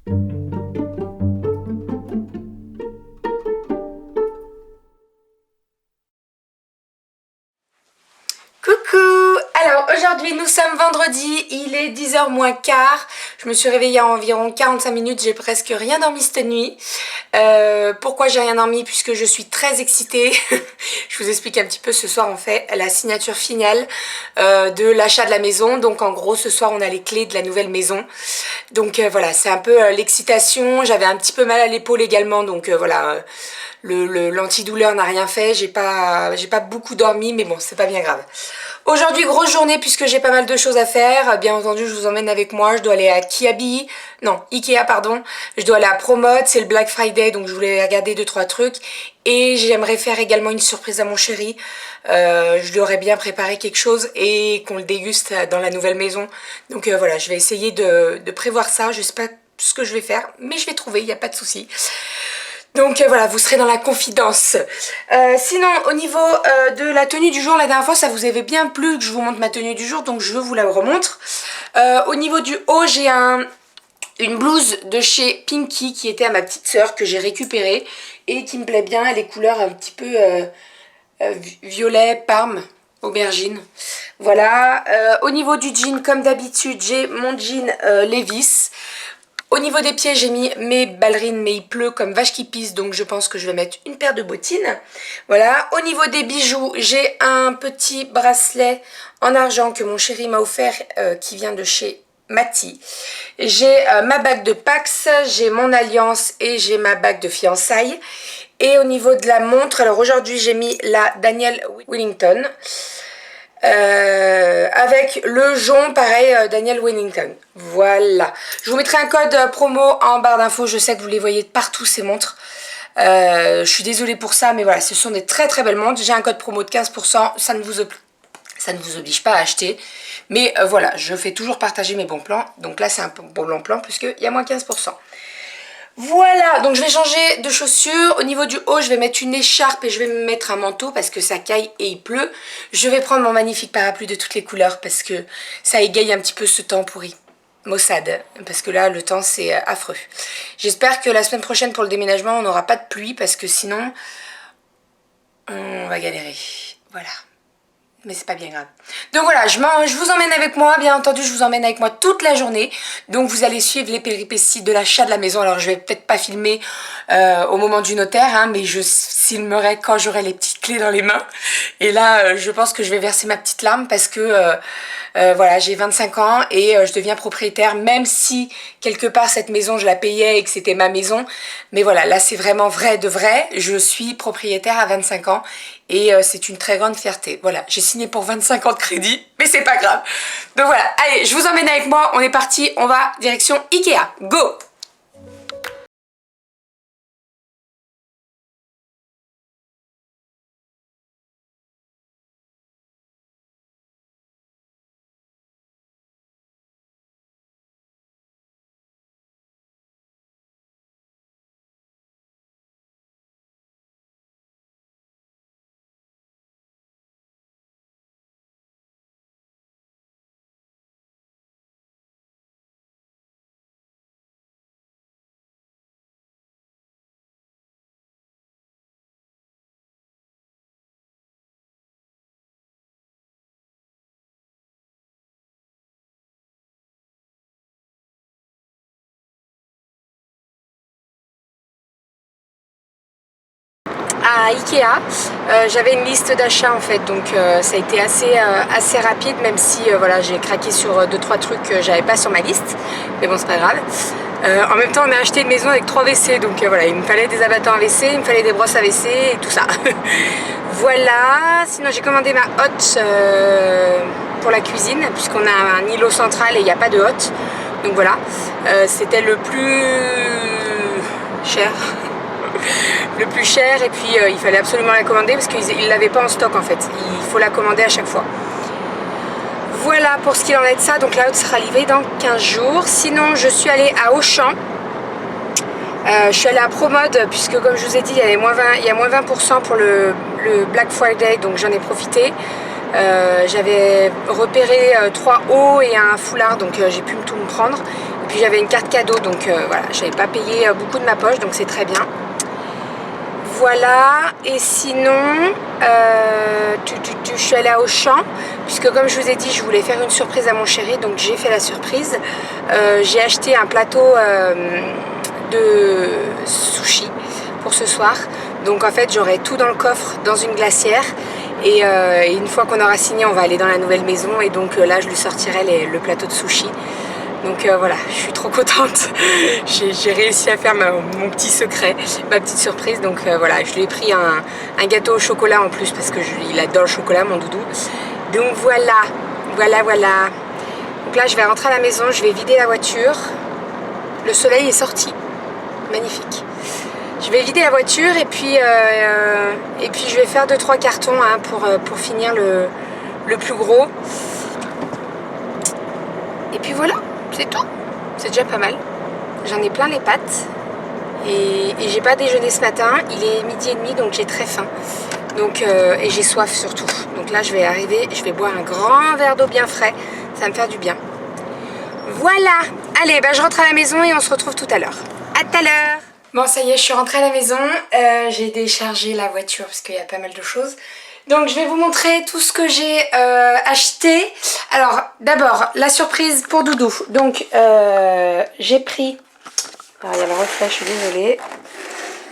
Coucou! Alors aujourd'hui nous sommes vendredi, il est 10h moins quart. Je me suis réveillée à environ 45 minutes, j'ai presque rien dormi cette nuit. Pourquoi j'ai rien dormi? Puisque je suis très excitée. Je vous explique un petit peu, ce soir on fait la signature finale de l'achat de la maison. Donc en gros ce soir on a les clés de la nouvelle maison. Donc voilà, c'est un peu l'excitation. J'avais un petit peu mal à l'épaule également, donc voilà, l'antidouleur n'a rien fait. J'ai pas beaucoup dormi, mais bon, c'est pas bien grave. Aujourd'hui, grosse journée puisque j'ai pas mal de choses à faire. Bien entendu, je vous emmène avec moi. Je dois aller à Ikea, pardon. Je dois aller à Promode, c'est le Black Friday, donc je voulais regarder 2-3 trucs. Et j'aimerais faire également une surprise à mon chéri. Je lui aurais bien préparé quelque chose et qu'on le déguste dans la nouvelle maison. Donc voilà, je vais essayer de prévoir ça. Je sais pas ce que je vais faire, mais je vais trouver, il n'y a pas de souci. Donc voilà, vous serez dans la confidence. Sinon, au niveau de la tenue du jour, la dernière fois, ça vous avait bien plu que je vous montre ma tenue du jour, donc je vous la remontre. Au niveau du haut, j'ai une blouse de chez Pinky qui était à ma petite sœur, que j'ai récupérée et qui me plaît bien. Elle est couleur un petit peu violet, parme, aubergine. Voilà. Au niveau du jean, comme d'habitude, j'ai mon jean Levi's. Au niveau des pieds, j'ai mis mes ballerines, mais il pleut comme vache qui pisse, donc je pense que je vais mettre une paire de bottines. Voilà. Au niveau des bijoux, j'ai un petit bracelet en argent que mon chéri m'a offert, qui vient de chez Mati. J'ai ma bague de Pax, j'ai mon alliance et j'ai ma bague de fiançailles. Et au niveau de la montre, alors aujourd'hui j'ai mis la Daniel Wellington. Avec le jonc pareil, Daniel Wellington. Voilà, je vous mettrai un code promo en barre d'infos. Je sais que vous les voyez partout ces montres. Je suis désolée pour ça, mais voilà, ce sont des très très belles montres. J'ai un code promo de 15%, ça ne vous oblige pas à acheter, mais voilà, je fais toujours partager mes bons plans. Donc là c'est un bon plan puisqu'il y a moins 15%. Voilà, donc je vais changer de chaussures. Au niveau du haut, je vais mettre une écharpe et je vais me mettre un manteau parce que ça caille et il pleut. Je vais prendre mon magnifique parapluie de toutes les couleurs parce que ça égaye un petit peu ce temps pourri. Maussade, parce que là, le temps, c'est affreux. J'espère que la semaine prochaine, pour le déménagement, on n'aura pas de pluie parce que sinon, on va galérer. Voilà. Mais c'est pas bien grave. Donc voilà, je vous emmène avec moi. Bien entendu, je vous emmène avec moi toute la journée. Donc vous allez suivre les péripéties de l'achat de la maison. Alors je vais peut-être pas filmer au moment du notaire, hein, mais je filmerai quand j'aurai les petites clés dans les mains. Et là, je pense que je vais verser ma petite larme parce que voilà, j'ai 25 ans et je deviens propriétaire, même si quelque part cette maison je la payais et que c'était ma maison. Mais voilà, là c'est vraiment vrai de vrai. Je suis propriétaire à 25 ans. Et c'est une très grande fierté. Voilà, j'ai signé pour 25 ans de crédit, mais c'est pas grave. Donc voilà, allez, je vous emmène avec moi, on est parti, on va direction Ikea. Go! À Ikea, j'avais une liste d'achats en fait, donc ça a été assez rapide, même si voilà, j'ai craqué sur 2-3 trucs que j'avais pas sur ma liste, mais bon c'est pas grave. En même temps on a acheté une maison avec 3 WC, donc voilà, il me fallait des abattants à WC, il me fallait des brosses à WC et tout ça. Voilà, sinon j'ai commandé ma hotte pour la cuisine, puisqu'on a un îlot central et il n'y a pas de hotte, donc voilà, c'était le plus cher. Le plus cher, et puis il fallait absolument la commander parce qu'ils ne l'avaient pas en stock en fait, il faut la commander à chaque fois. Voilà pour ce qu'il en est de ça, donc la hotte sera livrée dans 15 jours. Sinon je suis allée à Auchan, je suis allée à Promode puisque comme je vous ai dit il y a moins 20% pour le Black Friday, donc j'en ai profité. J'avais repéré 3 hauts et un foulard, donc j'ai pu tout me prendre. Et puis j'avais une carte cadeau, donc voilà, j'avais pas payé beaucoup de ma poche, donc c'est très bien. Voilà, et sinon, je suis allée à Auchan, puisque comme je vous ai dit, je voulais faire une surprise à mon chéri, donc j'ai fait la surprise. J'ai acheté un plateau de sushi pour ce soir. Donc en fait, j'aurai tout dans le coffre, dans une glacière. Et une fois qu'on aura signé, on va aller dans la nouvelle maison. Et donc là, je lui sortirai le plateau de sushi. Donc voilà, je suis trop contente. J'ai réussi à faire mon petit secret, ma petite surprise. Donc voilà, je lui ai pris un gâteau au chocolat en plus parce que il adore le chocolat, mon doudou. Donc voilà. Donc là, je vais rentrer à la maison, je vais vider la voiture. Le soleil est sorti. Magnifique. Je vais vider la voiture et puis je vais faire 2-3 cartons hein, pour finir le plus gros. Et puis voilà. C'est tout, c'est déjà pas mal. J'en ai plein les pattes et j'ai pas déjeuné ce matin. Il est 12h30 donc j'ai très faim. Donc, et j'ai soif surtout. Donc là je vais arriver, je vais boire un grand verre d'eau bien frais. Ça va me faire du bien. Voilà. Allez, bah, je rentre à la maison et on se retrouve tout à l'heure. À tout à l'heure. Bon ça y est, je suis rentrée à la maison. J'ai déchargé la voiture parce qu'il y a pas mal de choses. Donc je vais vous montrer tout ce que j'ai acheté. Alors d'abord la surprise pour Doudou. Donc j'ai pris, alors il y a le reflet, je suis désolée.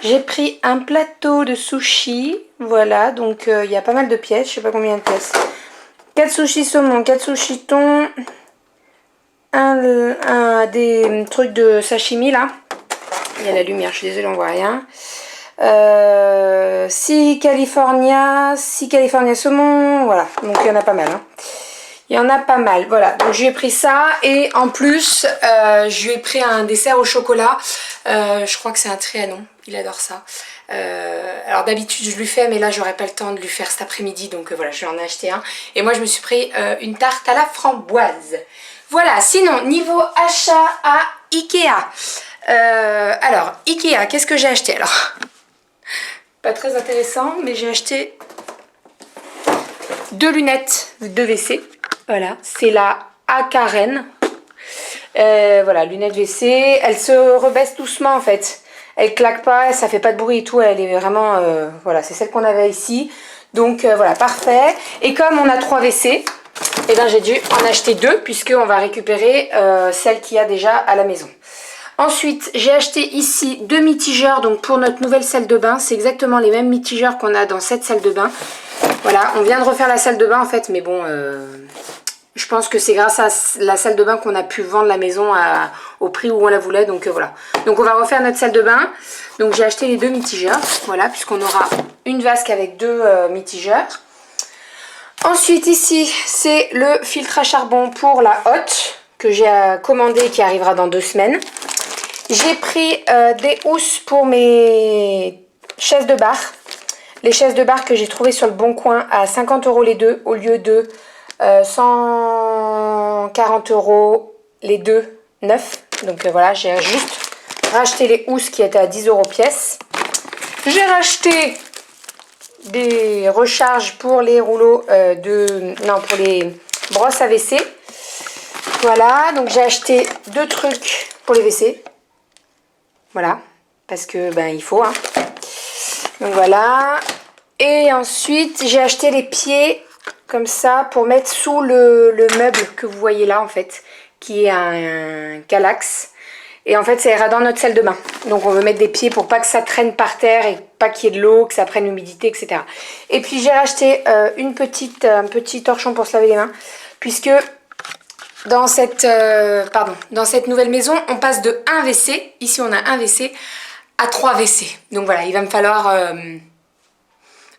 J'ai pris un plateau de sushi. Voilà, donc il y a pas mal de pièces, je sais pas combien de pièces. 4 sushis saumon, 4 sushis thon, des trucs de sashimi là. Il y a la lumière, je suis désolée, on voit rien. 6 California saumon, voilà, donc il y en a pas mal hein. Il y en a pas mal, voilà, donc je lui ai pris ça et en plus je lui ai pris un dessert au chocolat, je crois que c'est un Trianon, il adore ça. Alors d'habitude je lui fais mais là j'aurais pas le temps de lui faire cet après-midi donc voilà, je lui en ai acheté un et moi je me suis pris une tarte à la framboise. Voilà, sinon niveau achat à Ikea, alors Ikea, qu'est-ce que j'ai acheté alors? Pas très intéressant, mais j'ai acheté 2 lunettes de WC. Voilà, c'est la Akaren. Voilà, lunettes WC. Elle se rebaisse doucement en fait. Elle claque pas, ça fait pas de bruit et tout. Elle est vraiment, voilà, c'est celle qu'on avait ici. Donc voilà, parfait. Et comme on a 3 WC, eh ben, j'ai dû en acheter 2 puisqu'on va récupérer celle qu'il y a déjà à la maison. Ensuite, j'ai acheté ici 2 mitigeurs donc pour notre nouvelle salle de bain. C'est exactement les mêmes mitigeurs qu'on a dans cette salle de bain. Voilà, on vient de refaire la salle de bain en fait, mais bon, je pense que c'est grâce à la salle de bain qu'on a pu vendre la maison au prix où on la voulait. Donc voilà. Donc on va refaire notre salle de bain. Donc j'ai acheté les 2 mitigeurs, voilà, puisqu'on aura une vasque avec 2 mitigeurs. Ensuite ici, c'est le filtre à charbon pour la hotte que j'ai commandé qui arrivera dans 2 semaines. J'ai pris des housses pour mes chaises de bar. Les chaises de bar que j'ai trouvées sur le Bon Coin à 50 € les deux au lieu de 140 € les deux neufs. Donc voilà, j'ai juste racheté les housses qui étaient à 10 € pièce. J'ai racheté des recharges pour les rouleaux pour les brosses à WC. Voilà, donc j'ai acheté 2 trucs pour les WC. Voilà, parce que ben il faut hein. Donc voilà. Et ensuite j'ai acheté les pieds comme ça pour mettre sous le meuble que vous voyez là en fait, qui est un Kallax. Et en fait ça ira dans notre salle de bain. Donc on veut mettre des pieds pour pas que ça traîne par terre et pas qu'il y ait de l'eau, que ça prenne l'humidité, etc. Et puis j'ai racheté un petit torchon pour se laver les mains, puisque dans cette nouvelle maison, on passe de 1 WC, ici on a 1 WC, à 3 WC. Donc voilà, il va me falloir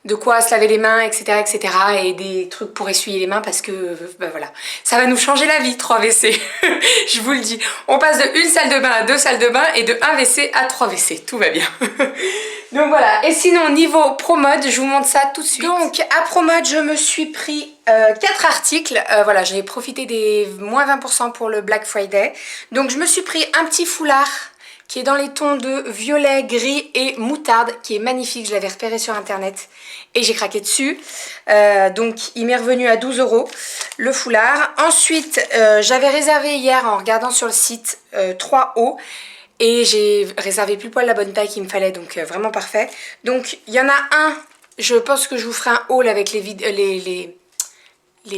de quoi se laver les mains, etc., etc. et des trucs pour essuyer les mains parce que, ben voilà, ça va nous changer la vie, 3 WC. Je vous le dis. On passe de 1 salle de bain à 2 salles de bain et de 1 WC à 3 WC. Tout va bien. Donc voilà. Et sinon, niveau ProMode, je vous montre ça tout de suite. Donc, à ProMode, je me suis pris 4 articles. Voilà, j'ai profité des moins 20% pour le Black Friday. Donc, je me suis pris un petit foulard qui est dans les tons de violet, gris et moutarde, qui est magnifique. Je l'avais repéré sur internet et j'ai craqué dessus. Donc il m'est revenu à 12 € le foulard. Ensuite, j'avais réservé hier en regardant sur le site 3 hauts. Et j'ai réservé plus poil la bonne taille qu'il me fallait, donc vraiment parfait. Donc il y en a un, je pense que je vous ferai un haul avec les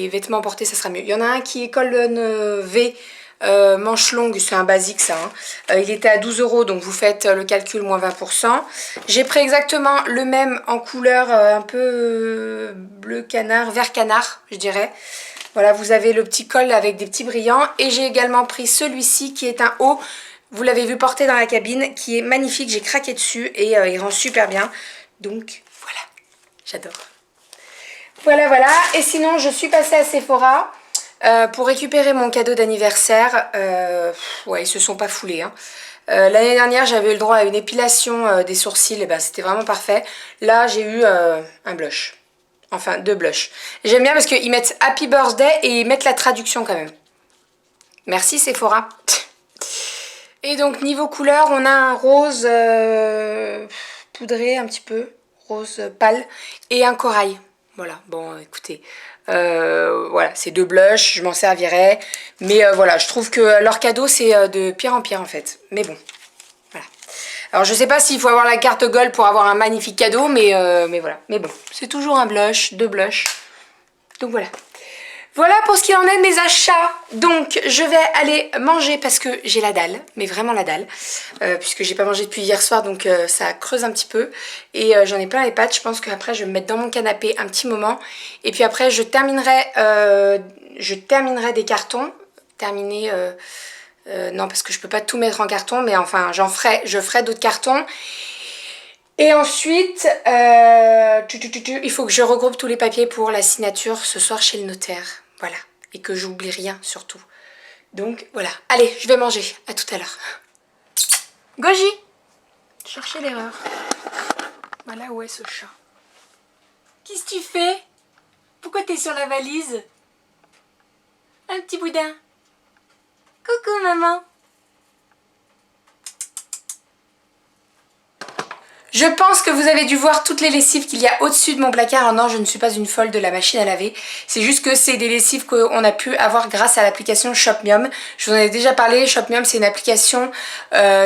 vêtements portés, ça sera mieux. Il y en a un qui est colonne V, manche longue, c'est un basique ça. Hein. Il était à 12 €, donc vous faites le calcul, moins 20%. J'ai pris exactement le même en couleur un peu bleu canard, vert canard, je dirais. Voilà, vous avez le petit col avec des petits brillants. Et j'ai également pris celui-ci qui est un haut. Vous l'avez vu porter dans la cabine, qui est magnifique, j'ai craqué dessus et il rend super bien. Donc voilà, j'adore. Voilà, voilà. Et sinon, je suis passée à Sephora pour récupérer mon cadeau d'anniversaire. Ouais, ils se sont pas foulés. Hein. L'année dernière, j'avais eu le droit à une épilation des sourcils, et ben c'était vraiment parfait. Là, j'ai eu un blush. Enfin, 2 blushs. J'aime bien parce qu'ils mettent Happy Birthday et ils mettent la traduction quand même. Merci Sephora. Et donc niveau couleur, on a un rose poudré un petit peu, rose pâle, et un corail. Voilà, bon écoutez, voilà, c'est 2 blushs, je m'en servirai. Mais voilà, je trouve que leur cadeau c'est de pire en pire en fait. Mais bon, voilà. Alors je sais pas s'il faut avoir la carte gold pour avoir un magnifique cadeau, mais voilà. Mais bon, c'est toujours un blush, 2 blushs. Donc voilà. Voilà pour ce qu'il en est de mes achats. Donc je vais aller manger parce que j'ai la dalle, mais vraiment la dalle, puisque j'ai pas mangé depuis hier soir, donc ça creuse un petit peu. Et j'en ai plein les pattes. Je pense qu'après je vais me mettre dans mon canapé un petit moment. Et puis après je terminerai des cartons. Non, parce que je peux pas tout mettre en carton, mais enfin je ferai d'autres cartons. Et ensuite, il faut que je regroupe tous les papiers pour la signature ce soir chez le notaire. Voilà. Et que j'oublie rien surtout. Donc voilà. Allez, je vais manger. À tout à l'heure. Goji, cherchez l'erreur. Voilà où est ce chat. Qu'est-ce que tu fais? Pourquoi t'es sur la valise? Un petit boudin. Coucou maman. Je pense que vous avez dû voir toutes les lessives qu'il y a au-dessus de mon placard. Non, je ne suis pas une folle de la machine à laver. C'est juste que c'est des lessives qu'on a pu avoir grâce à l'application Shopmium. Je vous en ai déjà parlé. Shopmium, c'est une application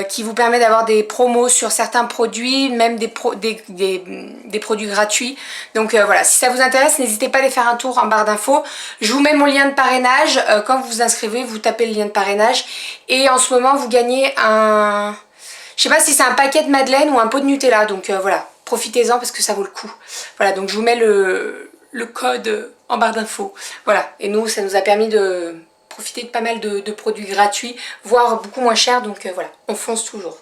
qui vous permet d'avoir des promos sur certains produits, même des produits gratuits. Donc voilà, si ça vous intéresse, n'hésitez pas à aller faire un tour en barre d'infos. Je vous mets mon lien de parrainage. Quand vous vous inscrivez, vous tapez le lien de parrainage. Et en ce moment, vous gagnez un... Je sais pas si c'est un paquet de madeleine ou un pot de Nutella, donc voilà, profitez-en parce que ça vaut le coup. Voilà, donc je vous mets le code en barre d'infos. Voilà, et nous, ça nous a permis de profiter de pas mal de produits gratuits, voire beaucoup moins chers, donc voilà, on fonce toujours.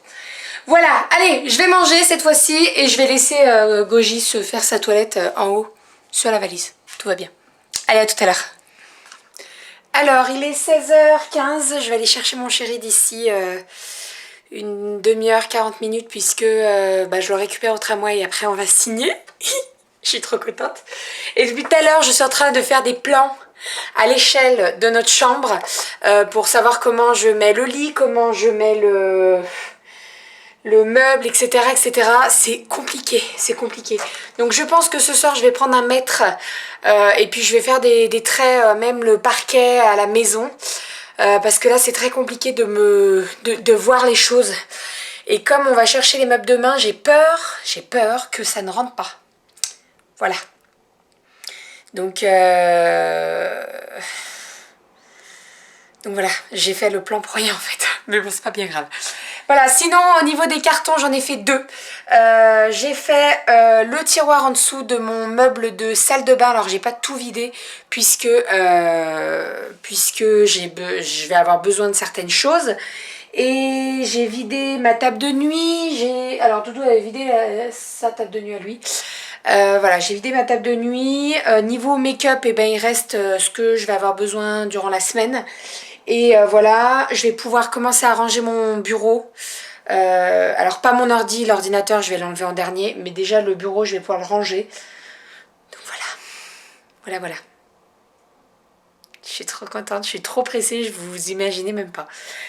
Voilà, allez, je vais manger cette fois-ci et je vais laisser Goji se faire sa toilette en haut, sur la valise. Tout va bien. Allez, à tout à l'heure. Alors, il est 16h15, je vais aller chercher mon chéri d'ici... une demi-heure, 40 minutes, puisque je le récupère au tramway et après on va signer. Je suis trop contente. Et depuis tout à l'heure, je suis en train de faire des plans à l'échelle de notre chambre pour savoir comment je mets le lit, comment je mets le meuble, etc. etc. C'est compliqué, c'est compliqué. Donc je pense que ce soir, je vais prendre un mètre et puis je vais faire des traits, même le parquet à la maison. Parce que là c'est très compliqué de voir les choses. Et comme on va chercher les meubles demain, j'ai peur que ça ne rentre pas. Voilà. Donc voilà, j'ai fait le plan pour rien en fait. Mais bon, c'est pas bien grave. Voilà, sinon au niveau des cartons, j'en ai fait 2. J'ai fait le tiroir en dessous de mon meuble de salle de bain. Alors j'ai pas tout vidé puisque je vais avoir besoin de certaines choses. Et j'ai vidé ma table de nuit. Alors Doudou avait vidé sa table de nuit à lui. Voilà, j'ai vidé ma table de nuit. Niveau make-up, eh ben, il reste ce que je vais avoir besoin durant la semaine. Et voilà, je vais pouvoir commencer à ranger mon bureau. Alors pas mon ordi, l'ordinateur je vais l'enlever en dernier, mais déjà le bureau je vais pouvoir le ranger. Donc voilà, voilà. Je suis trop contente, je suis trop pressée, je vous imaginez même pas.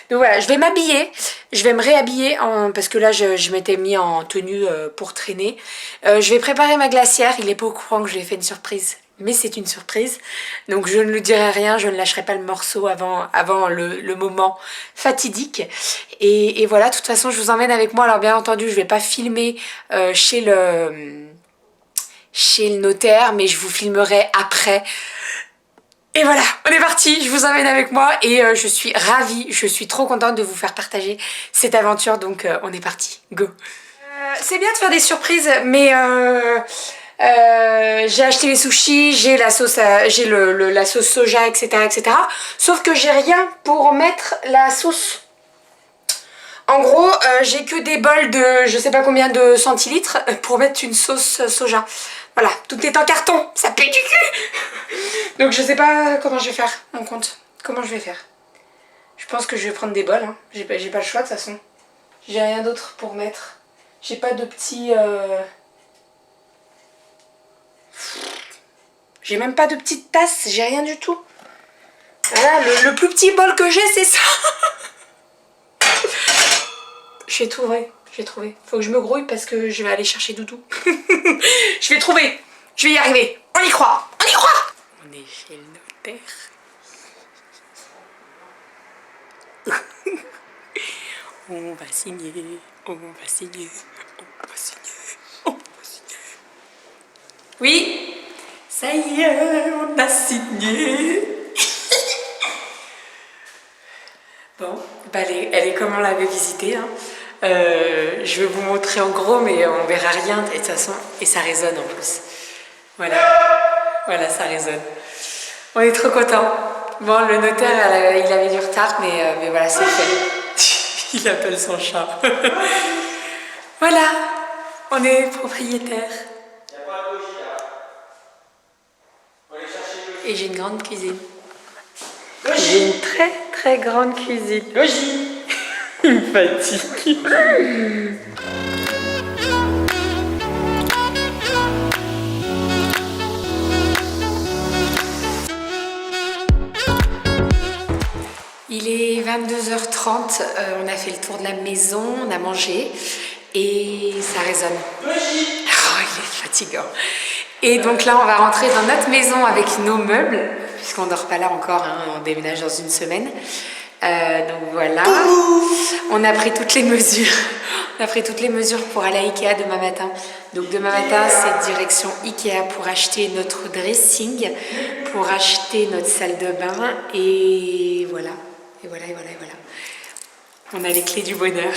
Donc voilà, je vais m'habiller, je vais me réhabiller parce que là je m'étais mis en tenue pour traîner. Je vais préparer ma glacière, il est pas au courant que je lui ai fait une surprise, mais c'est une surprise. Donc je ne lui dirai rien, je ne lâcherai pas le morceau avant le moment fatidique. Et voilà, de toute façon je vous emmène avec moi. Alors bien entendu je vais pas filmer chez le notaire, mais je vous filmerai après. Et voilà, on est parti, je vous emmène avec moi et je suis ravie, je suis trop contente de vous faire partager cette aventure, donc on est parti, go. C'est bien de faire des surprises, mais j'ai acheté les sushis, j'ai la sauce, la sauce soja, etc., etc. Sauf que j'ai rien pour mettre la sauce. En gros, j'ai que des bols de je sais pas combien de centilitres pour mettre une sauce soja. Voilà, tout est en carton, ça pue du cul. Donc je sais pas comment je vais faire mon compte. Comment je vais faire? Je pense que je vais prendre des bols, hein. J'ai pas le choix de toute façon. J'ai rien d'autre pour mettre. J'ai pas de petits... J'ai même pas de petite tasse, j'ai rien du tout. Voilà, le plus petit bol que j'ai, c'est ça. J'ai trouvé. Faut que je me grouille parce que je vais aller chercher Doudou. Je vais trouver. Je vais y arriver. On y croit. On y croit. On est chez le notaire. On va signer. On va signer. On va signer. On va signer. Oui. Ça y est, on a signé. Bon, bah elle est comme on l'avait visitée, hein. Je vais vous montrer en gros, mais on verra rien de toute façon, et ça résonne en plus. Voilà, voilà, ça résonne. On est trop contents. Bon, le notaire, il avait du retard, mais voilà, c'est fait. Il appelle son chat. Voilà, on est propriétaire. Et j'ai une grande cuisine. J'ai une très très grande cuisine. Logis. Il me fatigue. Il est 22h30, on a fait le tour de la maison, on a mangé et ça résonne. Oh, il est fatigant. Et donc là, on va rentrer dans notre maison avec nos meubles, puisqu'on ne dort pas là encore, hein, on déménage dans une semaine. Donc voilà, on a pris toutes les mesures. On a pris toutes les mesures pour aller à Ikea demain matin. Donc demain matin, c'est direction Ikea pour acheter notre dressing, pour acheter notre salle de bain et voilà. Et voilà. On a les clés du bonheur.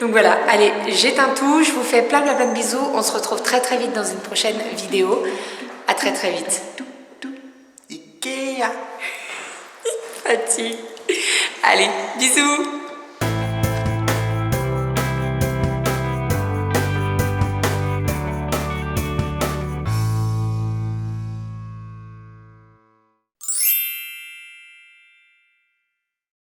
Donc voilà, allez, j'éteins tout, je vous fais plein de bisous. On se retrouve très très vite dans une prochaine vidéo. À très très vite. Ikea. Fatigue. Allez, bisous.